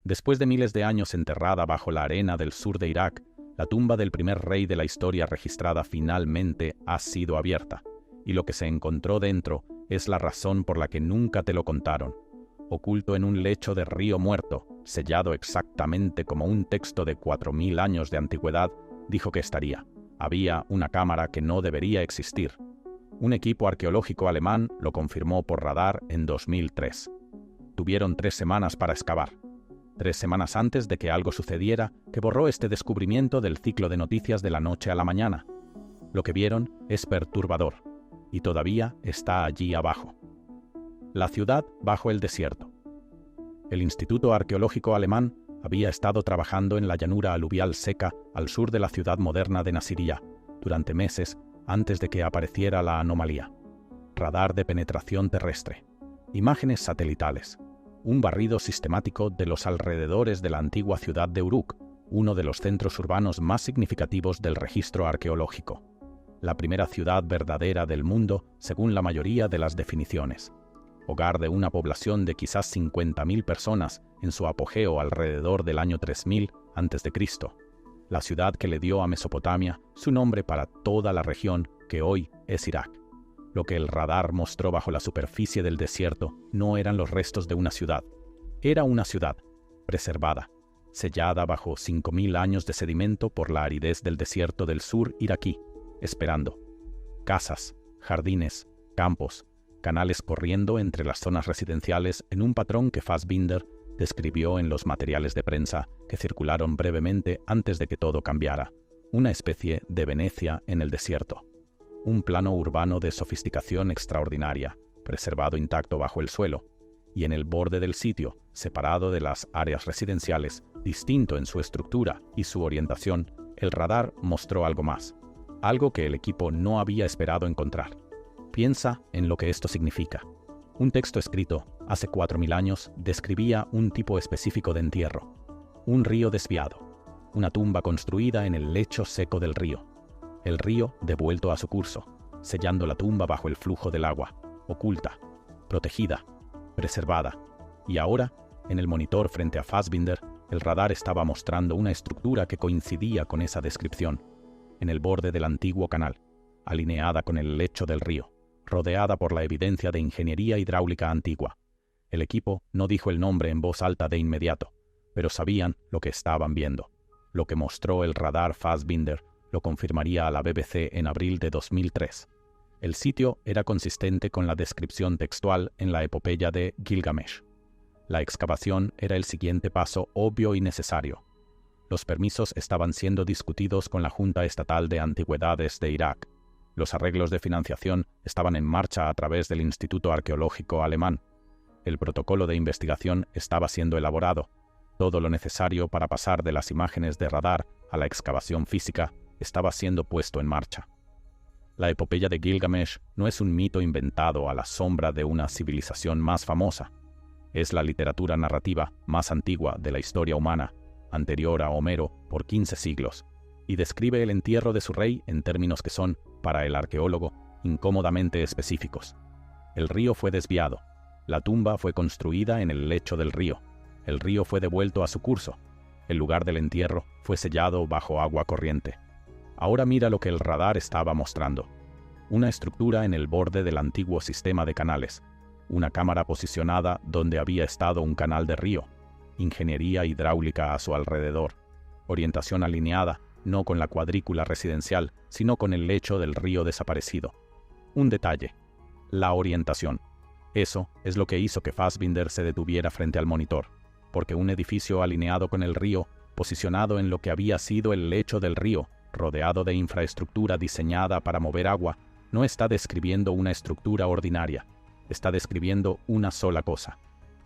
Después de miles de años enterrada bajo la arena del sur de Irak, la tumba del primer rey de la historia registrada finalmente ha sido abierta, y lo que se encontró dentro es la razón por la que nunca te lo contaron. Oculto en un lecho de río muerto, sellado exactamente como un texto de 4000 años de antigüedad, dijo que estaría. Había una cámara que no debería existir. Un equipo arqueológico alemán lo confirmó por radar en 2003. Tuvieron 3 semanas para excavar. 3 semanas antes de que algo sucediera que borró este descubrimiento del ciclo de noticias de la noche a la mañana. Lo que vieron es perturbador, y todavía está allí abajo. La ciudad bajo el desierto. El Instituto Arqueológico Alemán había estado trabajando en la llanura aluvial seca al sur de la ciudad moderna de Nasiriyah durante meses antes de que apareciera la anomalía. Radar de penetración terrestre, imágenes satelitales, un barrido sistemático de los alrededores de la antigua ciudad de Uruk, uno de los centros urbanos más significativos del registro arqueológico. La primera ciudad verdadera del mundo según la mayoría de las definiciones. Hogar de una población de quizás 50.000 personas en su apogeo alrededor del año 3000 a.C., la ciudad que le dio a Mesopotamia su nombre para toda la región que hoy es Irak. Lo que el radar mostró bajo la superficie del desierto no eran los restos de una ciudad. Era una ciudad, preservada, sellada bajo 5000 años de sedimento por la aridez del desierto del sur iraquí, esperando. Casas, jardines, campos, canales corriendo entre las zonas residenciales en un patrón que Fassbinder describió en los materiales de prensa que circularon brevemente antes de que todo cambiara. Una especie de Venecia en el desierto. Un plano urbano de sofisticación extraordinaria, preservado intacto bajo el suelo, y en el borde del sitio, separado de las áreas residenciales, distinto en su estructura y su orientación, el radar mostró algo más, algo que el equipo no había esperado encontrar. Piensa en lo que esto significa. Un texto escrito hace 4000 años describía un tipo específico de entierro, un río desviado, una tumba construida en el lecho seco del río. El río devuelto a su curso, sellando la tumba bajo el flujo del agua, oculta, protegida, preservada. Y ahora, en el monitor frente a Fassbinder, el radar estaba mostrando una estructura que coincidía con esa descripción, en el borde del antiguo canal, alineada con el lecho del río, rodeada por la evidencia de ingeniería hidráulica antigua. El equipo no dijo el nombre en voz alta de inmediato, pero sabían lo que estaban viendo. Lo que mostró el radar Fassbinder lo confirmaría a la BBC en abril de 2003. El sitio era consistente con la descripción textual en la epopeya de Gilgamesh. La excavación era el siguiente paso obvio y necesario. Los permisos estaban siendo discutidos con la Junta Estatal de Antigüedades de Irak. Los arreglos de financiación estaban en marcha a través del Instituto Arqueológico Alemán. El protocolo de investigación estaba siendo elaborado. Todo lo necesario para pasar de las imágenes de radar a la excavación física estaba siendo puesto en marcha. La epopeya de Gilgamesh no es un mito inventado a la sombra de una civilización más famosa. Es la literatura narrativa más antigua de la historia humana, anterior a Homero por 15 siglos, y describe el entierro de su rey en términos que son, para el arqueólogo, incómodamente específicos. El río fue desviado. La tumba fue construida en el lecho del río. El río fue devuelto a su curso. El lugar del entierro fue sellado bajo agua corriente. Ahora mira lo que el radar estaba mostrando. Una estructura en el borde del antiguo sistema de canales. Una cámara posicionada donde había estado un canal de río. Ingeniería hidráulica a su alrededor. Orientación alineada, no con la cuadrícula residencial, sino con el lecho del río desaparecido. Un detalle. La orientación. Eso es lo que hizo que Fassbinder se detuviera frente al monitor, porque un edificio alineado con el río, posicionado en lo que había sido el lecho del río, rodeado de infraestructura diseñada para mover agua, no está describiendo una estructura ordinaria, está describiendo una sola cosa,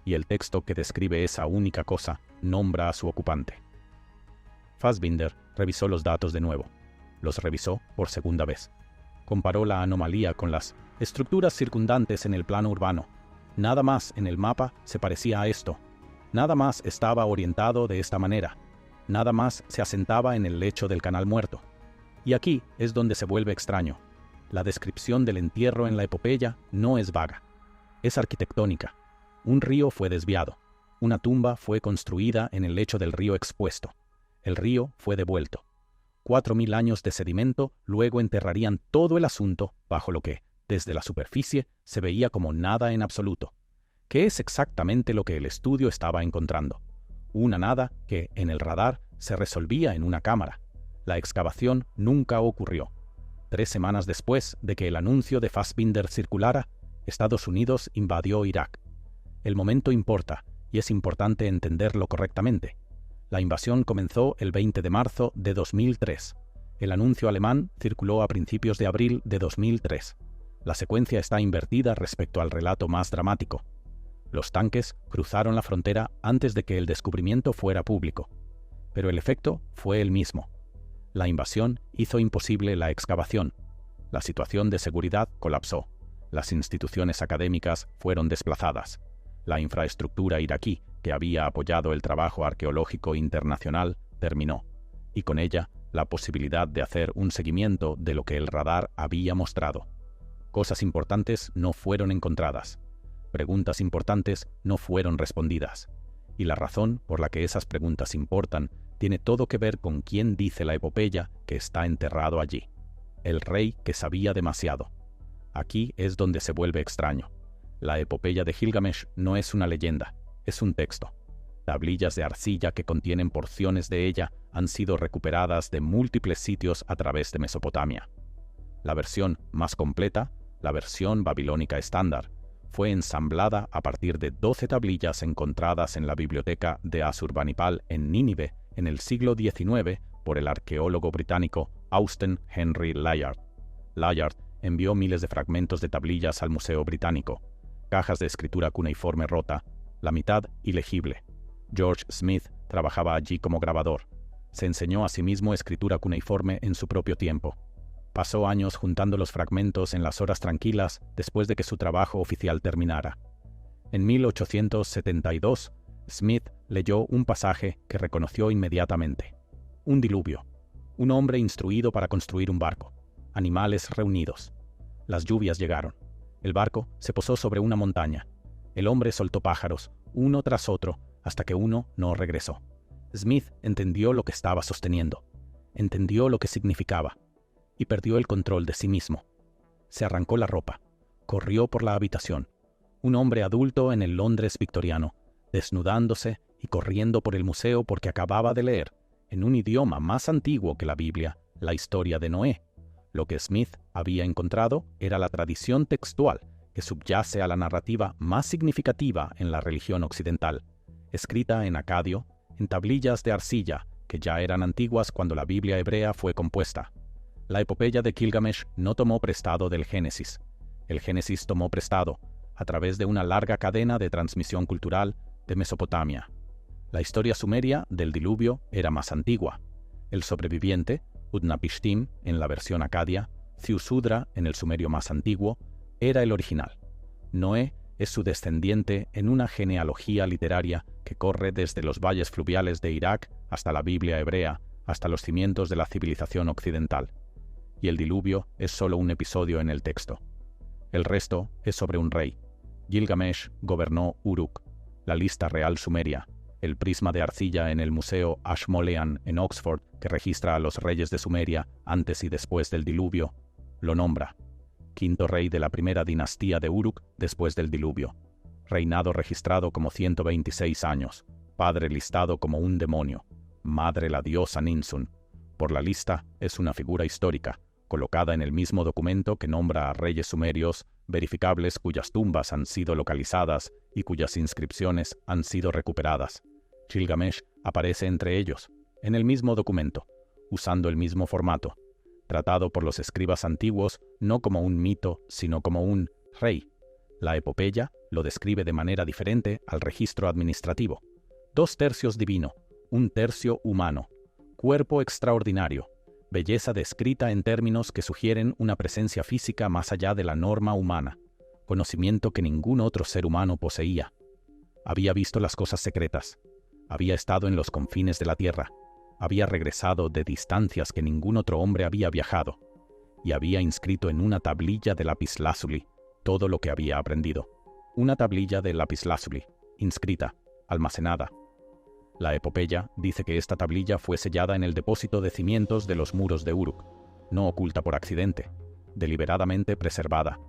y el texto que describe esa única cosa nombra a su ocupante. Fassbinder revisó los datos de nuevo, los revisó por segunda vez. Comparó la anomalía con las estructuras circundantes en el plano urbano. Nada más en el mapa se parecía a esto, nada más estaba orientado de esta manera. Nada más se asentaba en el lecho del canal muerto. Y aquí es donde se vuelve extraño. La descripción del entierro en la epopeya no es vaga. Es arquitectónica. Un río fue desviado. Una tumba fue construida en el lecho del río expuesto. El río fue devuelto. 4000 años de sedimento luego enterrarían todo el asunto bajo lo que, desde la superficie, se veía como nada en absoluto. ¿Qué es exactamente lo que el estudio estaba encontrando? Una nada que, en el radar, se resolvía en una cámara. La excavación nunca ocurrió. 3 semanas después de que el anuncio de Fassbinder circulara, Estados Unidos invadió Irak. El momento importa, y es importante entenderlo correctamente. La invasión comenzó el 20 de marzo de 2003. El anuncio alemán circuló a principios de abril de 2003. La secuencia está invertida respecto al relato más dramático. Los tanques cruzaron la frontera antes de que el descubrimiento fuera público. Pero el efecto fue el mismo. La invasión hizo imposible la excavación. La situación de seguridad colapsó. Las instituciones académicas fueron desplazadas. La infraestructura iraquí, que había apoyado el trabajo arqueológico internacional, terminó, y con ella la posibilidad de hacer un seguimiento de lo que el radar había mostrado. Cosas importantes no fueron encontradas. Preguntas importantes no fueron respondidas. Y la razón por la que esas preguntas importan tiene todo que ver con quién dice la epopeya que está enterrado allí. El rey que sabía demasiado. Aquí es donde se vuelve extraño. La epopeya de Gilgamesh no es una leyenda, es un texto. Tablillas de arcilla que contienen porciones de ella han sido recuperadas de múltiples sitios a través de Mesopotamia. La versión más completa, la versión babilónica estándar, fue ensamblada a partir de 12 tablillas encontradas en la biblioteca de Asurbanipal en Nínive en el siglo XIX por el arqueólogo británico Austen Henry Layard. Layard envió miles de fragmentos de tablillas al Museo Británico, cajas de escritura cuneiforme rota, la mitad ilegible. George Smith trabajaba allí como grabador. Se enseñó a sí mismo escritura cuneiforme en su propio tiempo. Pasó años juntando los fragmentos en las horas tranquilas después de que su trabajo oficial terminara. En 1872, Smith leyó un pasaje que reconoció inmediatamente. Un diluvio. Un hombre instruido para construir un barco. Animales reunidos. Las lluvias llegaron. El barco se posó sobre una montaña. El hombre soltó pájaros, uno tras otro, hasta que uno no regresó. Smith entendió lo que estaba sosteniendo. Entendió lo que significaba. Y perdió el control de sí mismo. Se arrancó la ropa. Corrió por la habitación. Un hombre adulto en el Londres victoriano, desnudándose y corriendo por el museo porque acababa de leer, en un idioma más antiguo que la Biblia, la historia de Noé. Lo que Smith había encontrado era la tradición textual que subyace a la narrativa más significativa en la religión occidental, escrita en acadio, en tablillas de arcilla que ya eran antiguas cuando la Biblia hebrea fue compuesta. La epopeya de Gilgamesh no tomó prestado del Génesis. El Génesis tomó prestado, a través de una larga cadena de transmisión cultural, de Mesopotamia. La historia sumeria del diluvio era más antigua. El sobreviviente, Utnapishtim en la versión acadia, Ziusudra en el sumerio más antiguo, era el original. Noé es su descendiente en una genealogía literaria que corre desde los valles fluviales de Irak hasta la Biblia hebrea, hasta los cimientos de la civilización occidental. Y el diluvio es solo un episodio en el texto. El resto es sobre un rey. Gilgamesh gobernó Uruk, la lista real sumeria, el prisma de arcilla en el Museo Ashmolean en Oxford, que registra a los reyes de Sumeria antes y después del diluvio, lo nombra. Quinto rey de la primera dinastía de Uruk después del diluvio. Reinado registrado como 126 años. Padre listado como un demonio. Madre la diosa Ninsun. Por la lista es una figura histórica, colocada en el mismo documento que nombra a reyes sumerios verificables cuyas tumbas han sido localizadas y cuyas inscripciones han sido recuperadas. Gilgamesh aparece entre ellos, en el mismo documento, usando el mismo formato, tratado por los escribas antiguos no como un mito, sino como un rey. La epopeya lo describe de manera diferente al registro administrativo. 2/3 divino, 1/3 humano, cuerpo extraordinario, belleza descrita en términos que sugieren una presencia física más allá de la norma humana, conocimiento que ningún otro ser humano poseía. Había visto las cosas secretas, había estado en los confines de la tierra, había regresado de distancias que ningún otro hombre había viajado, y había inscrito en una tablilla de lapislázuli todo lo que había aprendido. Una tablilla de lapislázuli, inscrita, almacenada. La epopeya dice que esta tablilla fue sellada en el depósito de cimientos de los muros de Uruk, no oculta por accidente, deliberadamente preservada.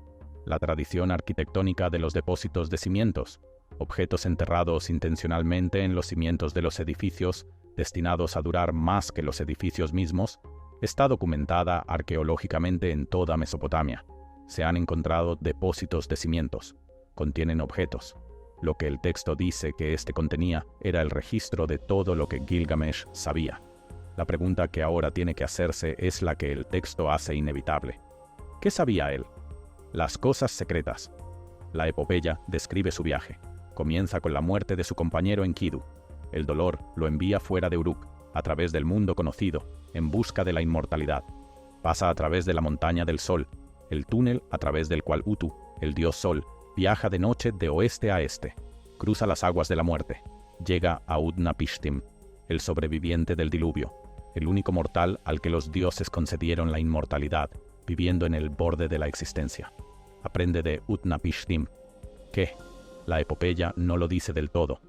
La tradición arquitectónica de los depósitos de cimientos, objetos enterrados intencionalmente en los cimientos de los edificios, destinados a durar más que los edificios mismos, está documentada arqueológicamente en toda Mesopotamia. Se han encontrado depósitos de cimientos. Contienen objetos. Lo que el texto dice que éste contenía era el registro de todo lo que Gilgamesh sabía. La pregunta que ahora tiene que hacerse es la que el texto hace inevitable. ¿Qué sabía él? Las cosas secretas. La epopeya describe su viaje. Comienza con la muerte de su compañero Enkidu. El dolor lo envía fuera de Uruk, a través del mundo conocido, en busca de la inmortalidad. Pasa a través de la montaña del sol, el túnel a través del cual Utu, el dios sol, viaja de noche de oeste a este. Cruza las aguas de la muerte. Llega a Utnapishtim, el sobreviviente del diluvio, el único mortal al que los dioses concedieron la inmortalidad, viviendo en el borde de la existencia. Aprende de Utnapishtim, que la epopeya no lo dice del todo.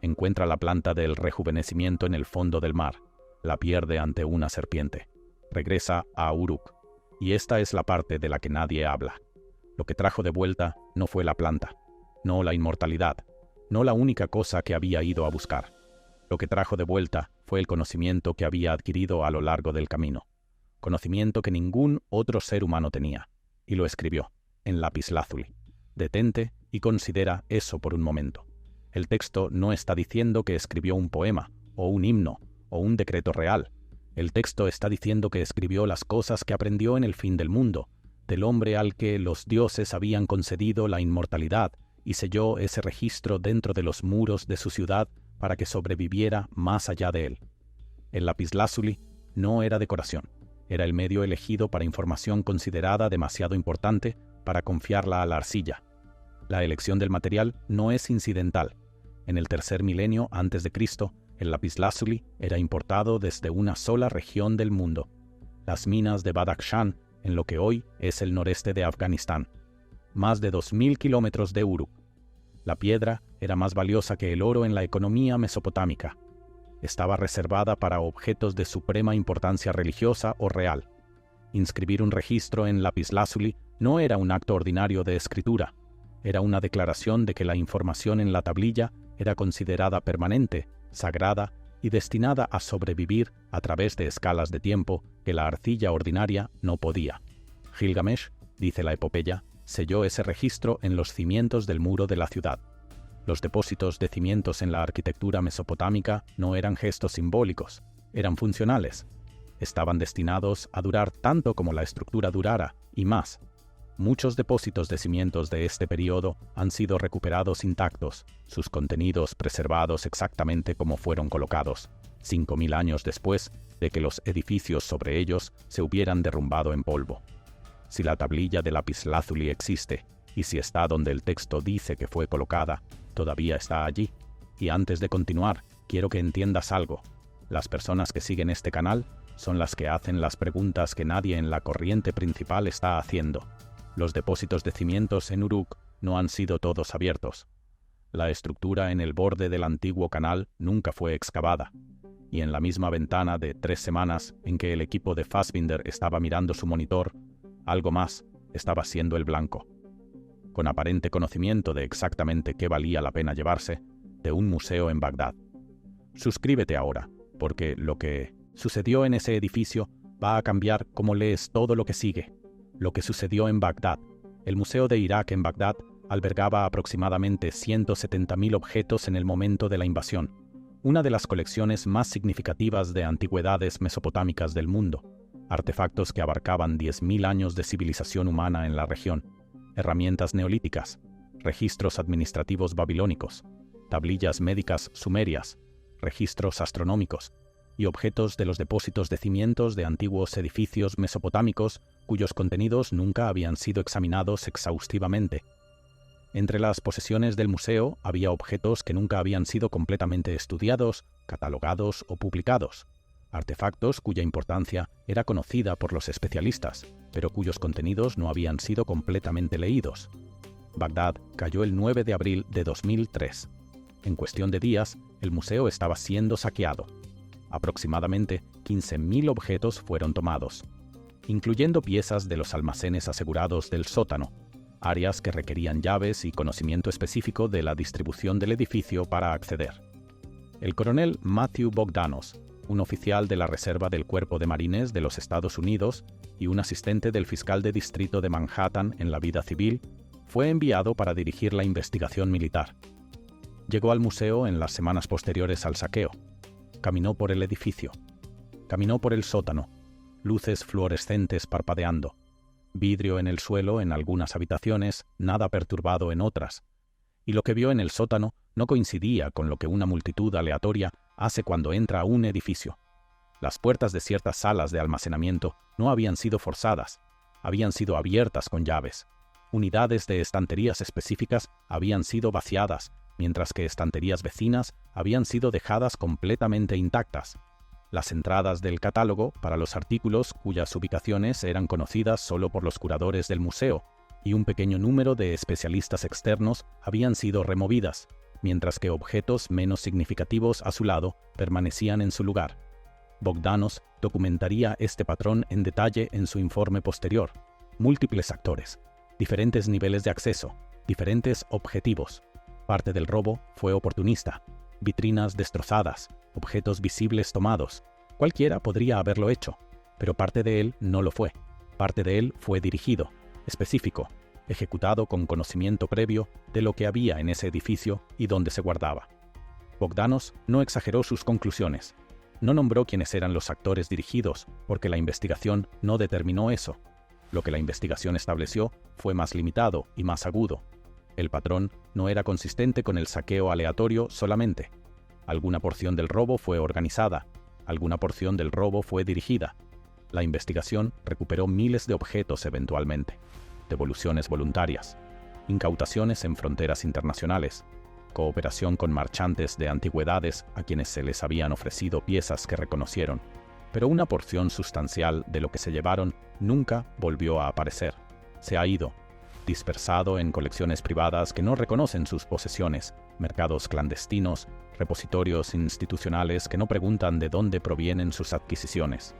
Encuentra la planta del rejuvenecimiento en el fondo del mar. La pierde ante una serpiente. Regresa a Uruk. Y esta es la parte de la que nadie habla. Lo que trajo de vuelta no fue la planta, no la inmortalidad, no la única cosa que había ido a buscar. Lo que trajo de vuelta fue el conocimiento que había adquirido a lo largo del camino. Conocimiento que ningún otro ser humano tenía. Y lo escribió, en lapislázuli. Detente y considera eso por un momento. El texto no está diciendo que escribió un poema, o un himno, o un decreto real. El texto está diciendo que escribió las cosas que aprendió en el fin del mundo, del hombre al que los dioses habían concedido la inmortalidad, y selló ese registro dentro de los muros de su ciudad para que sobreviviera más allá de él. El lapislázuli no era decoración, era el medio elegido para información considerada demasiado importante para confiarla a la arcilla. La elección del material no es incidental. En el tercer milenio antes de Cristo, el lapislázuli era importado desde una sola región del mundo, las minas de Badakhshan, en lo que hoy es el noreste de Afganistán, más de 2.000 kilómetros de Uruk. La piedra era más valiosa que el oro en la economía mesopotámica. Estaba reservada para objetos de suprema importancia religiosa o real. Inscribir un registro en lapislázuli no era un acto ordinario de escritura, era una declaración de que la información en la tablilla era considerada permanente, sagrada y destinada a sobrevivir a través de escalas de tiempo que la arcilla ordinaria no podía. Gilgamesh, dice la epopeya, selló ese registro en los cimientos del muro de la ciudad. Los depósitos de cimientos en la arquitectura mesopotámica no eran gestos simbólicos, eran funcionales. Estaban destinados a durar tanto como la estructura durara, y más. Muchos depósitos de cimientos de este periodo han sido recuperados intactos, sus contenidos preservados exactamente como fueron colocados, 5.000 años después de que los edificios sobre ellos se hubieran derrumbado en polvo. Si la tablilla de lapislázuli existe, y si está donde el texto dice que fue colocada, todavía está allí. Y antes de continuar, quiero que entiendas algo. Las personas que siguen este canal son las que hacen las preguntas que nadie en la corriente principal está haciendo. Los depósitos de cimientos en Uruk no han sido todos abiertos. La estructura en el borde del antiguo canal nunca fue excavada. Y en la misma ventana de 3 semanas en que el equipo de Fassbinder estaba mirando su monitor, algo más estaba siendo el blanco. Con aparente conocimiento de exactamente qué valía la pena llevarse, de un museo en Bagdad. Suscríbete ahora, porque lo que sucedió en ese edificio va a cambiar cómo lees todo lo que sigue. Lo que sucedió en Bagdad. El Museo de Irak en Bagdad albergaba aproximadamente 170.000 objetos en el momento de la invasión, una de las colecciones más significativas de antigüedades mesopotámicas del mundo, artefactos que abarcaban 10.000 años de civilización humana en la región, herramientas neolíticas, registros administrativos babilónicos, tablillas médicas sumerias, registros astronómicos y objetos de los depósitos de cimientos de antiguos edificios mesopotámicos cuyos contenidos nunca habían sido examinados exhaustivamente. Entre las posesiones del museo había objetos que nunca habían sido completamente estudiados, catalogados o publicados, artefactos cuya importancia era conocida por los especialistas, pero cuyos contenidos no habían sido completamente leídos. Bagdad cayó el 9 de abril de 2003. En cuestión de días, el museo estaba siendo saqueado. Aproximadamente 15.000 objetos fueron tomados, incluyendo piezas de los almacenes asegurados del sótano, áreas que requerían llaves y conocimiento específico de la distribución del edificio para acceder. El coronel Matthew Bogdanos, un oficial de la Reserva del Cuerpo de Marines de los Estados Unidos y un asistente del fiscal de distrito de Manhattan en la vida civil, fue enviado para dirigir la investigación militar. Llegó al museo en las semanas posteriores al saqueo. Caminó por el edificio. Caminó por el sótano. Luces fluorescentes parpadeando. Vidrio en el suelo en algunas habitaciones, nada perturbado en otras. Y lo que vio en el sótano no coincidía con lo que una multitud aleatoria hace cuando entra a un edificio. Las puertas de ciertas salas de almacenamiento no habían sido forzadas, habían sido abiertas con llaves. Unidades de estanterías específicas habían sido vaciadas, mientras que estanterías vecinas habían sido dejadas completamente intactas. Las entradas del catálogo para los artículos cuyas ubicaciones eran conocidas solo por los curadores del museo y un pequeño número de especialistas externos habían sido removidas, mientras que objetos menos significativos a su lado permanecían en su lugar. Bogdanos documentaría este patrón en detalle en su informe posterior. Múltiples actores, diferentes niveles de acceso, diferentes objetivos. Parte del robo fue oportunista. Vitrinas destrozadas, objetos visibles tomados. Cualquiera podría haberlo hecho, pero parte de él no lo fue. Parte de él fue dirigido, específico, ejecutado con conocimiento previo de lo que había en ese edificio y dónde se guardaba. Bogdanos no exageró sus conclusiones. No nombró quiénes eran los actores dirigidos, porque la investigación no determinó eso. Lo que la investigación estableció fue más limitado y más agudo. El patrón no era consistente con el saqueo aleatorio solamente. Alguna porción del robo fue organizada, alguna porción del robo fue dirigida. La investigación recuperó miles de objetos eventualmente. Devoluciones voluntarias, incautaciones en fronteras internacionales, cooperación con marchantes de antigüedades a quienes se les habían ofrecido piezas que reconocieron, pero una porción sustancial de lo que se llevaron nunca volvió a aparecer. Se ha ido, dispersado en colecciones privadas que no reconocen sus posesiones, mercados clandestinos, repositorios institucionales que no preguntan de dónde provienen sus adquisiciones.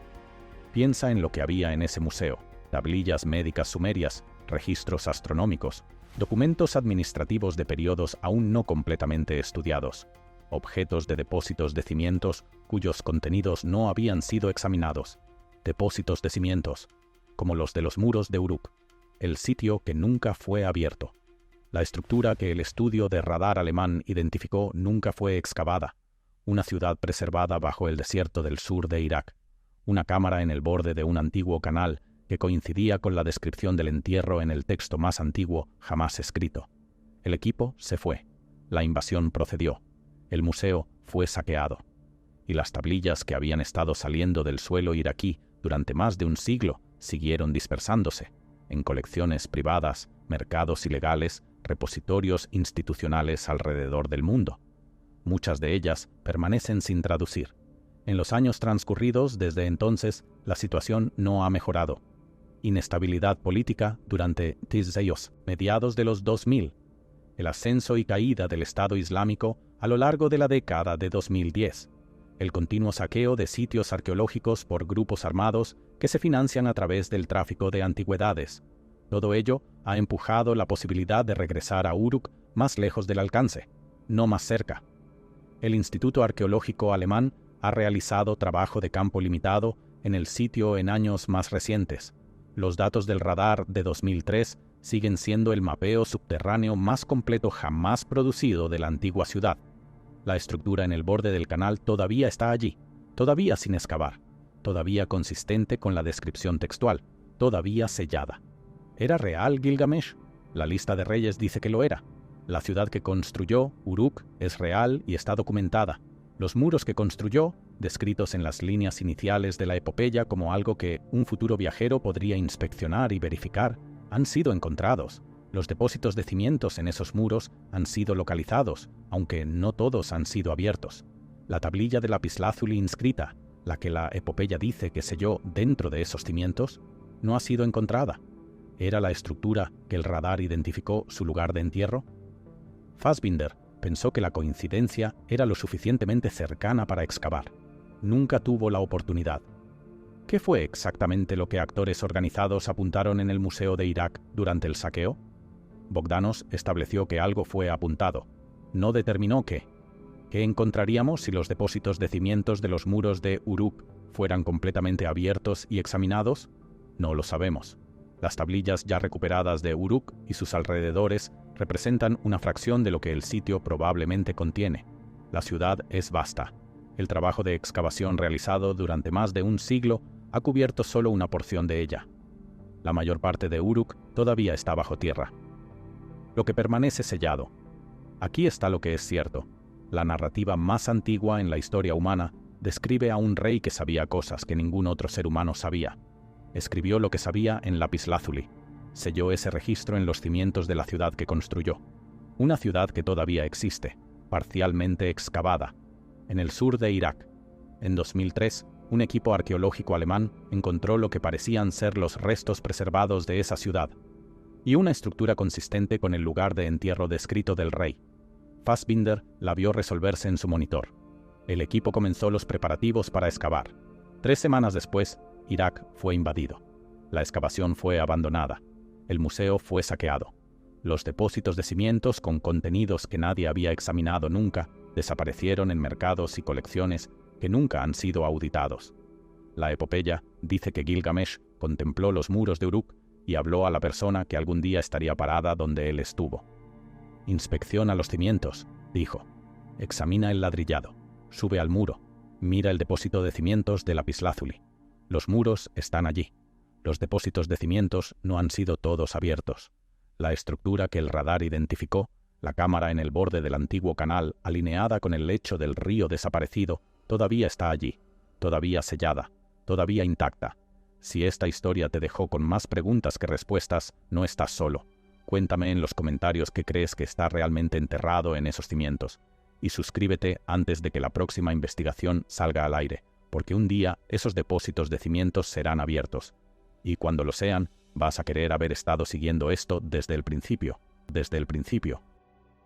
Piensa en lo que había en ese museo: tablillas médicas sumerias, registros astronómicos, documentos administrativos de periodos aún no completamente estudiados, objetos de depósitos de cimientos cuyos contenidos no habían sido examinados, depósitos de cimientos, como los de los muros de Uruk, el sitio que nunca fue abierto. La estructura que el estudio de radar alemán identificó nunca fue excavada, una ciudad preservada bajo el desierto del sur de Irak, una cámara en el borde de un antiguo canal que coincidía con la descripción del entierro en el texto más antiguo jamás escrito. El equipo se fue, la invasión procedió, el museo fue saqueado, y las tablillas que habían estado saliendo del suelo iraquí durante más de un siglo siguieron dispersándose en colecciones privadas, mercados ilegales, repositorios institucionales alrededor del mundo. Muchas de ellas permanecen sin traducir. En los años transcurridos desde entonces, la situación no ha mejorado. Inestabilidad política durante Tiseyos, mediados de los 2000. El ascenso y caída del Estado Islámico a lo largo de la década de 2010. El continuo saqueo de sitios arqueológicos por grupos armados que se financian a través del tráfico de antigüedades. Todo ello ha empujado la posibilidad de regresar a Uruk más lejos del alcance, no más cerca. El Instituto Arqueológico Alemán ha realizado trabajo de campo limitado en el sitio en años más recientes. Los datos del radar de 2003 siguen siendo el mapeo subterráneo más completo jamás producido de la antigua ciudad. La estructura en el borde del canal todavía está allí, todavía sin excavar, todavía consistente con la descripción textual, todavía sellada. ¿Era real Gilgamesh? La lista de reyes dice que lo era. La ciudad que construyó, Uruk, es real y está documentada. Los muros que construyó, descritos en las líneas iniciales de la epopeya como algo que un futuro viajero podría inspeccionar y verificar, han sido encontrados. Los depósitos de cimientos en esos muros han sido localizados, aunque no todos han sido abiertos. La tablilla de lapislázuli inscrita, la que la epopeya dice que selló dentro de esos cimientos, no ha sido encontrada. ¿Era la estructura que el radar identificó su lugar de entierro? Fassbinder, Pensó que la coincidencia era lo suficientemente cercana para excavar. Nunca tuvo la oportunidad. ¿Qué fue exactamente lo que actores organizados apuntaron en el Museo de Irak durante el saqueo? Bogdanos estableció que algo fue apuntado. No determinó qué. ¿Qué encontraríamos si los depósitos de cimientos de los muros de Uruk fueran completamente abiertos y examinados? No lo sabemos. Las tablillas ya recuperadas de Uruk y sus alrededores representan una fracción de lo que el sitio probablemente contiene. La ciudad es vasta. El trabajo de excavación realizado durante más de un siglo ha cubierto solo una porción de ella. La mayor parte de Uruk todavía está bajo tierra. Lo que permanece sellado. Aquí está lo que es cierto. La narrativa más antigua en la historia humana describe a un rey que sabía cosas que ningún otro ser humano sabía. Escribió lo que sabía en lapislázuli. Selló ese registro en los cimientos de la ciudad que construyó. Una ciudad que todavía existe, parcialmente excavada, en el sur de Irak. En 2003, un equipo arqueológico alemán encontró lo que parecían ser los restos preservados de esa ciudad y una estructura consistente con el lugar de entierro descrito del rey. Fassbinder la vio resolverse en su monitor. El equipo comenzó los preparativos para excavar. 3 semanas después, Irak fue invadido. La excavación fue abandonada. El museo fue saqueado. Los depósitos de cimientos con contenidos que nadie había examinado nunca desaparecieron en mercados y colecciones que nunca han sido auditados. La epopeya dice que Gilgamesh contempló los muros de Uruk y habló a la persona que algún día estaría parada donde él estuvo. «Inspecciona los cimientos», dijo. «Examina el ladrillado. Sube al muro. Mira el depósito de cimientos de lapislázuli. Los muros están allí. Los depósitos de cimientos no han sido todos abiertos. La estructura que el radar identificó, la cámara en el borde del antiguo canal alineada con el lecho del río desaparecido, todavía está allí, todavía sellada, todavía intacta. Si esta historia te dejó con más preguntas que respuestas, no estás solo. Cuéntame en los comentarios qué crees que está realmente enterrado en esos cimientos. Y suscríbete antes de que la próxima investigación salga al aire, porque un día esos depósitos de cimientos serán abiertos. Y cuando lo sean, vas a querer haber estado siguiendo esto desde el principio.